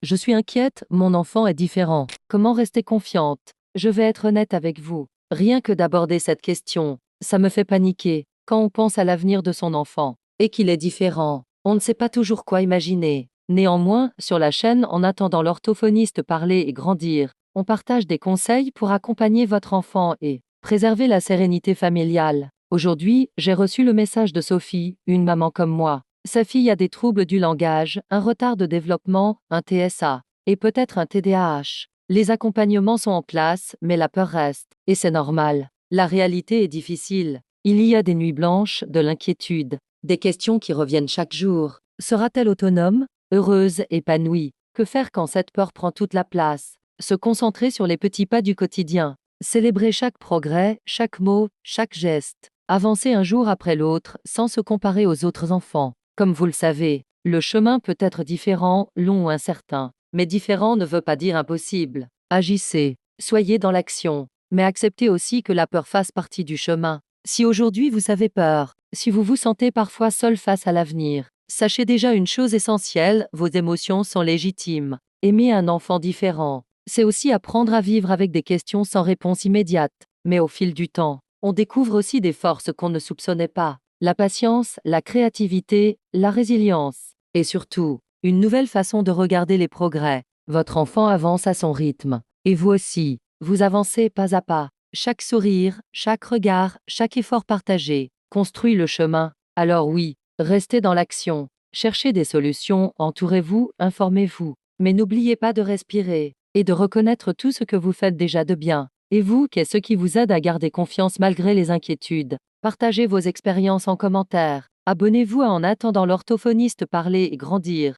Je suis inquiète, mon enfant est différent. Comment rester confiante? Je vais être honnête avec vous. Rien que d'aborder cette question, ça me fait paniquer. Quand on pense à l'avenir de son enfant, et qu'il est différent, on ne sait pas toujours quoi imaginer. Néanmoins, sur la chaîne En attendant l'orthophoniste parler et grandir, on partage des conseils pour accompagner votre enfant et préserver la sérénité familiale. Aujourd'hui, j'ai reçu le message de Sophie, une maman comme moi. Sa fille a des troubles du langage, un retard de développement, un TSA, et peut-être un TDAH. Les accompagnements sont en place, mais la peur reste, et c'est normal. La réalité est difficile. Il y a des nuits blanches, de l'inquiétude, des questions qui reviennent chaque jour. Sera-t-elle autonome, heureuse, épanouie? Que faire quand cette peur prend toute la place? Se concentrer sur les petits pas du quotidien. Célébrer chaque progrès, chaque mot, chaque geste. Avancer un jour après l'autre, sans se comparer aux autres enfants. Comme vous le savez, le chemin peut être différent, long ou incertain. Mais différent ne veut pas dire impossible. Agissez, soyez dans l'action, mais acceptez aussi que la peur fasse partie du chemin. Si aujourd'hui vous avez peur, si vous vous sentez parfois seul face à l'avenir, sachez déjà une chose essentielle, vos émotions sont légitimes. Aimer un enfant différent, c'est aussi apprendre à vivre avec des questions sans réponse immédiate. Mais au fil du temps, on découvre aussi des forces qu'on ne soupçonnait pas. La patience, la créativité, la résilience. Et surtout, une nouvelle façon de regarder les progrès. Votre enfant avance à son rythme. Et vous aussi, vous avancez pas à pas. Chaque sourire, chaque regard, chaque effort partagé construit le chemin. Alors oui, restez dans l'action. Cherchez des solutions, entourez-vous, informez-vous. Mais n'oubliez pas de respirer et de reconnaître tout ce que vous faites déjà de bien. Et vous, qu'est-ce qui vous aide à garder confiance malgré les inquiétudes? Partagez vos expériences en commentaire. Abonnez-vous à En attendant l'orthophoniste parler et grandir.